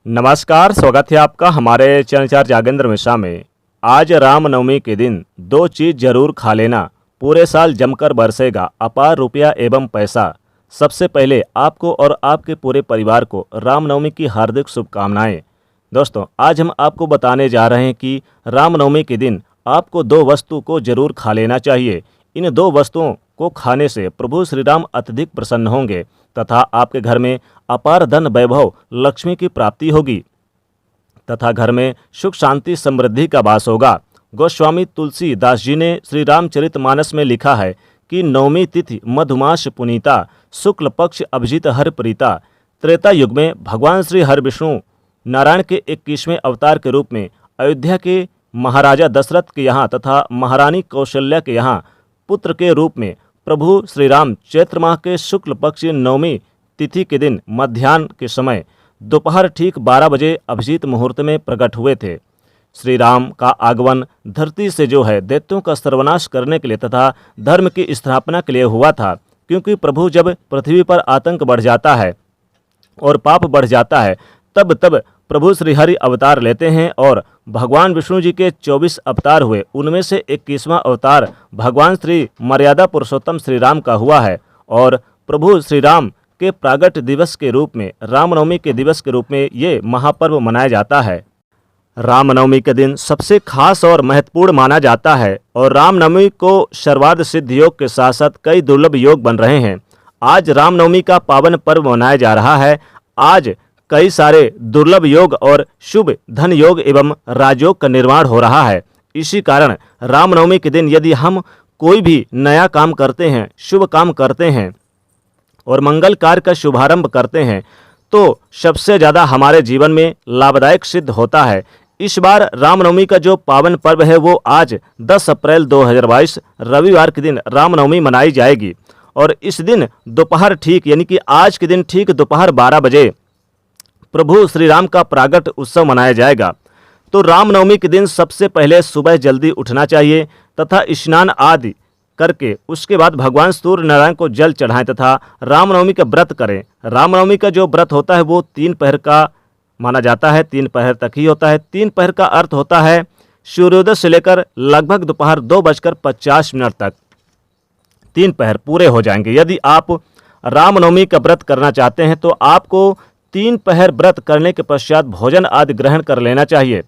नमस्कार, स्वागत है आपका हमारे चैनल चार जागेंद्र मिश्रा में। आज रामनवमी के दिन दो चीज़ जरूर खा लेना, पूरे साल जमकर बरसेगा अपार रुपया एवं पैसा। सबसे पहले आपको और आपके पूरे परिवार को रामनवमी की हार्दिक शुभकामनाएं। दोस्तों, आज हम आपको बताने जा रहे हैं कि रामनवमी के दिन आपको दो वस्तु को जरूर खा लेना चाहिए। इन दो वस्तुओं को खाने से प्रभु श्री राम अत्यधिक प्रसन्न होंगे तथा आपके घर में अपार धन वैभव लक्ष्मी की प्राप्ति होगी तथा घर में सुख शांति समृद्धि का वास होगा। गोस्वामी तुलसीदास जी ने श्री रामचरितमानस में लिखा है कि नवमी तिथि मधुमास पुनीता, शुक्ल पक्ष अभिजित हर प्रीता। त्रेता युग में भगवान श्री हरि विष्णु नारायण के 21वें अवतार के रूप में अयोध्या के महाराजा दशरथ के यहाँ तथा महारानी कौशल्या के यहाँ पुत्र के रूप में प्रभु श्री राम चैत्र माह के शुक्ल पक्ष नवमी तिथि के दिन मध्याह्न के समय दोपहर ठीक 12 बजे अभिजीत मुहूर्त में प्रकट हुए थे। श्री राम का आगमन धरती से जो है दैत्यों का सर्वनाश करने के लिए तथा धर्म की स्थापना के लिए हुआ था, क्योंकि जब पृथ्वी पर आतंक बढ़ जाता है और पाप बढ़ जाता है तब प्रभु श्री हरि अवतार लेते हैं और भगवान विष्णु जी के 24 अवतार हुए, उनमें से 21वां अवतार भगवान श्री मर्यादा पुरुषोत्तम श्री राम का हुआ है। और प्रभु श्री राम के प्रागट्य दिवस के रूप में, रामनवमी के दिवस के रूप में ये महापर्व मनाया जाता है। रामनवमी के दिन सबसे खास और महत्वपूर्ण माना जाता है और रामनवमी को सर्वार्थ सिद्ध योग के साथ साथ कई दुर्लभ योग बन रहे हैं। आज रामनवमी का पावन पर्व मनाया जा रहा है। आज कई सारे दुर्लभ योग और शुभ धन योग एवं राजयोग का निर्माण हो रहा है। इसी कारण रामनवमी के दिन यदि हम कोई भी नया काम करते हैं, शुभ काम करते हैं और मंगल कार्य का शुभारंभ करते हैं तो सबसे ज़्यादा हमारे जीवन में लाभदायक सिद्ध होता है। इस बार रामनवमी का जो पावन पर्व है वो आज 10 अप्रैल 2022 रविवार के दिन रामनवमी मनाई जाएगी और इस दिन दोपहर ठीक यानी कि आज के दिन ठीक दोपहर 12 बजे प्रभु श्री राम का प्रागट उत्सव मनाया जाएगा। तो रामनवमी के दिन सबसे पहले सुबह जल्दी उठना चाहिए तथा स्नान आदि करके उसके बाद भगवान सूर्य नारायण को जल चढ़ाएं तथा रामनवमी का व्रत करें। रामनवमी का जो व्रत होता है वो 3 पहर का माना जाता है, 3 पहर तक ही होता है। 3 पहर का अर्थ होता है सूर्योदय से लेकर लगभग दोपहर 2:50 तक 3 पहर पूरे हो जाएंगे। यदि आप रामनवमी का व्रत करना चाहते हैं तो आपको 3 पहर व्रत करने के पश्चात भोजन आदि ग्रहण कर लेना चाहिए।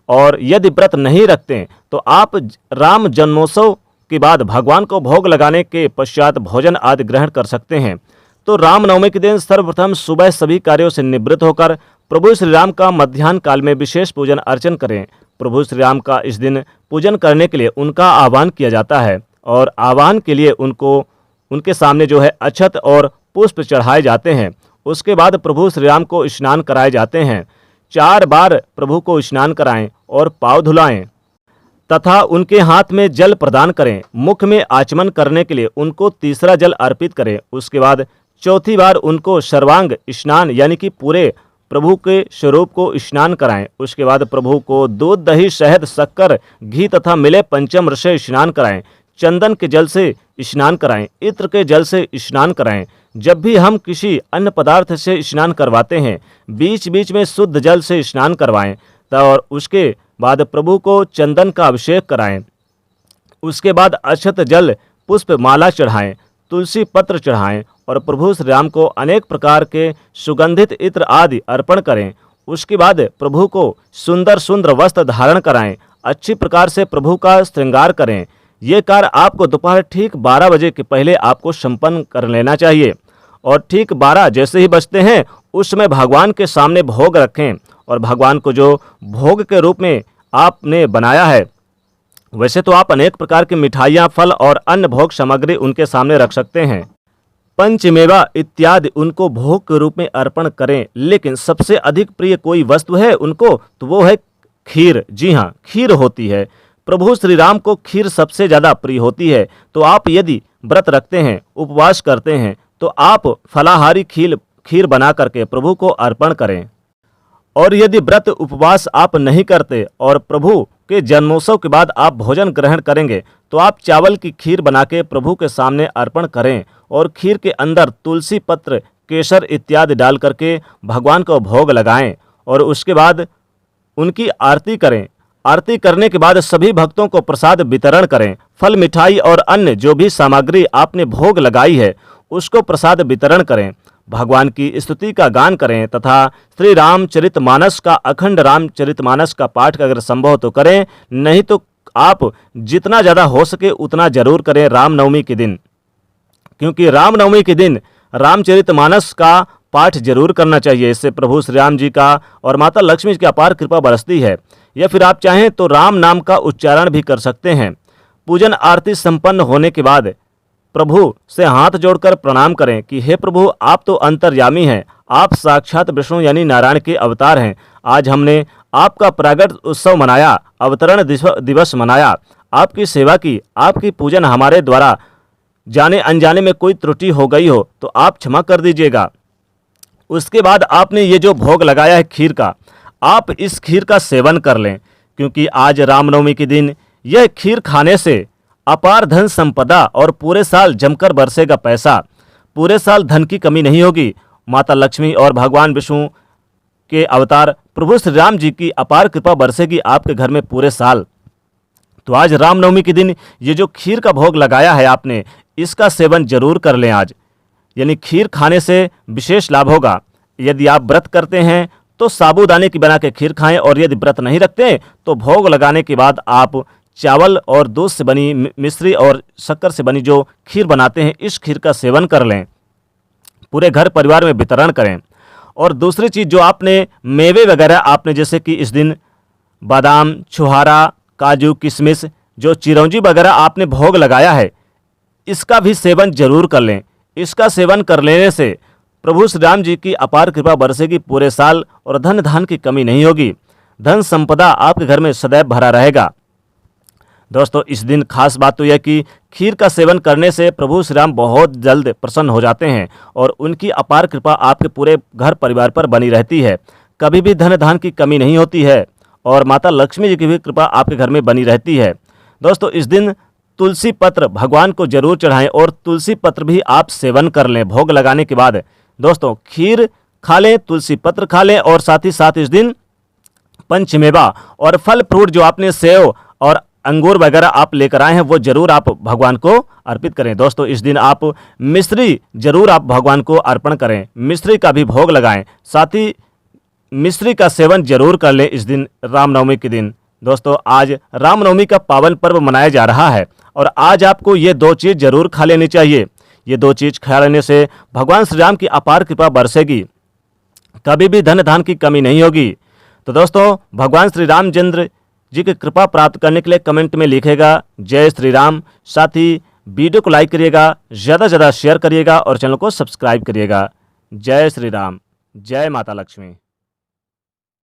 और यदि व्रत नहीं रखते तो आप राम जन्मोत्सव के बाद भगवान को भोग लगाने के पश्चात भोजन आदि ग्रहण कर सकते हैं। तो रामनवमी के दिन सर्वप्रथम सुबह सभी कार्यों से निवृत्त होकर प्रभु श्री राम का मध्याह्न काल में विशेष पूजन अर्चन करें। प्रभु श्री राम का इस दिन पूजन करने के लिए उनका आह्वान किया जाता है और आह्वान के लिए उनके सामने जो है अक्षत और पुष्प चढ़ाए जाते हैं। उसके बाद प्रभु श्री राम को स्नान कराए जाते हैं। 4 बार प्रभु को स्नान कराएं और पाँव धुलाएं तथा उनके हाथ में जल प्रदान करें। मुख में आचमन करने के लिए उनको तीसरा जल अर्पित करें। उसके बाद चौथी बार उनको सर्वांग स्नान यानी कि पूरे प्रभु के स्वरूप को स्नान कराएं। उसके बाद प्रभु को दूध, दही, शहद, शक्कर, घी तथा मिले पंचम से स्नान कराएं। चंदन के जल से स्नान कराएं, इत्र के जल से स्नान कराएं। जब भी हम किसी अन्य पदार्थ से स्नान करवाते हैं बीच बीच में शुद्ध जल से स्नान करवाएं और उसके बाद प्रभु को चंदन का अभिषेक कराएं। उसके बाद अक्षत, जल, पुष्प, माला चढ़ाएं, तुलसी पत्र चढ़ाएं और प्रभु श्री राम को अनेक प्रकार के सुगंधित इत्र आदि अर्पण करें। उसके बाद प्रभु को सुंदर सुंदर वस्त्र धारण कराएं। अच्छी प्रकार से प्रभु का श्रृंगार करें। ये कार्य आपको दोपहर ठीक 12 बजे के पहले आपको संपन्न कर लेना चाहिए और ठीक 12 जैसे ही बजते हैं उस समय भगवान के सामने भोग रखें और भगवान को जो भोग के रूप में आपने बनाया है, वैसे तो आप अनेक प्रकार की मिठाइयाँ, फल और अन्य भोग सामग्री उनके सामने रख सकते हैं। पंचमेवा इत्यादि उनको भोग के रूप में अर्पण करें, लेकिन सबसे अधिक प्रिय कोई वस्तु है उनको तो वो है खीर। जी हाँ, खीर होती है। प्रभु श्री राम को खीर सबसे ज़्यादा प्रिय होती है। तो आप यदि व्रत रखते हैं, उपवास करते हैं तो आप फलाहारी खीर बना करके प्रभु को अर्पण करें। और यदि व्रत उपवास आप नहीं करते और प्रभु के जन्मोत्सव के बाद आप भोजन ग्रहण करेंगे तो आप चावल की खीर बना के प्रभु के सामने अर्पण करें और खीर के अंदर तुलसी पत्र, केसर इत्यादि डाल करके भगवान को भोग लगाएं और उसके बाद उनकी आरती करें। आरती करने के बाद सभी भक्तों को प्रसाद वितरण करें। फल, मिठाई और अन्य जो भी सामग्री आपने भोग लगाई है उसको प्रसाद वितरण करें। भगवान की स्तुति का गान करें तथा श्री रामचरितमानस का, अखंड रामचरितमानस का पाठ अगर संभव तो करें, नहीं तो आप जितना ज़्यादा हो सके उतना जरूर करें रामनवमी के दिन, क्योंकि रामनवमी के दिन रामचरितमानस का पाठ जरूर करना चाहिए। इससे प्रभु श्री राम जी का और माता लक्ष्मी जी की अपार कृपा बरसती है। या फिर आप चाहें तो राम नाम का उच्चारण भी कर सकते हैं। पूजन आरती संपन्न होने के बाद प्रभु से हाथ जोड़कर प्रणाम करें कि हे प्रभु, आप तो अंतर्यामी हैं, आप साक्षात विष्णु यानी नारायण के अवतार हैं। आज हमने आपका प्रागट उत्सव मनाया, अवतरण दिवस मनाया, आपकी सेवा की, आपकी पूजन हमारे द्वारा जाने अनजाने में कोई त्रुटि हो गई हो तो आप क्षमा कर दीजिएगा। उसके बाद आपने ये जो भोग लगाया है खीर का, आप इस खीर का सेवन कर लें, क्योंकि आज रामनवमी के दिन यह खीर खाने से अपार धन संपदा और पूरे साल जमकर बरसेगा पैसा। पूरे साल धन की कमी नहीं होगी। माता लक्ष्मी और भगवान विष्णु के अवतार प्रभु श्री राम जी की अपार कृपा बरसेगी आपके घर में पूरे साल। तो आज रामनवमी के दिन ये जो खीर का भोग लगाया है आपने, इसका सेवन जरूर कर लें आज, यानी खीर खाने से विशेष लाभ होगा। यदि आप व्रत करते हैं तो साबूदाने की बना के खीर खाएं, और यदि व्रत नहीं रखते तो भोग लगाने के बाद आप चावल और दूध से बनी, मिश्री और शक्कर से बनी जो खीर बनाते हैं, इस खीर का सेवन कर लें, पूरे घर परिवार में वितरण करें। और दूसरी चीज़, जो आपने मेवे वगैरह आपने जैसे कि इस दिन बादाम, छुहारा, काजू, किशमिश, जो चिरौंजी वगैरह आपने भोग लगाया है, इसका भी सेवन जरूर कर लें। इसका सेवन कर लेने से प्रभु श्री राम जी की अपार कृपा बरसेगी पूरे साल और धन धान की कमी नहीं होगी। धन संपदा आपके घर में सदैव भरा रहेगा। दोस्तों, इस दिन खास बात तो यह कि खीर का सेवन करने से प्रभु श्री राम बहुत जल्द प्रसन्न हो जाते हैं और उनकी अपार कृपा आपके पूरे घर परिवार पर बनी रहती है। कभी भी धन धान की कमी नहीं होती है और माता लक्ष्मी जी की भी कृपा आपके घर में बनी रहती है। दोस्तों, इस दिन तुलसी पत्र भगवान को जरूर चढ़ाएं और तुलसी पत्र भी आप सेवन कर लें भोग लगाने के बाद। दोस्तों, खीर खा लें, तुलसी पत्र खा लें और साथ ही साथ इस दिन पंचमेवा और फल फ्रूट जो आपने सेव और अंगूर वगैरह आप लेकर आए हैं वो जरूर आप भगवान को अर्पित करें। दोस्तों, इस दिन आप मिश्री जरूर आप भगवान को अर्पण करें, मिश्री का भी भोग लगाएं, साथ ही मिश्री का सेवन जरूर कर लें इस दिन रामनवमी के दिन। दोस्तों, आज रामनवमी का पावन पर्व मनाया जा रहा है और आज आपको ये दो चीज़ जरूर खा लेनी चाहिए। ये दो चीज़ खा लेने से भगवान श्री राम की अपार कृपा बरसेगी, कभी भी धन धान की कमी नहीं होगी। तो दोस्तों, भगवान श्री रामचंद्र जी की कृपा प्राप्त करने के लिए कमेंट में लिखेगा जय श्री राम। साथ ही वीडियो को लाइक करिएगा, ज़्यादा से ज़्यादा शेयर करिएगा और चैनल को सब्सक्राइब करिएगा। जय श्री राम, जय माता लक्ष्मी।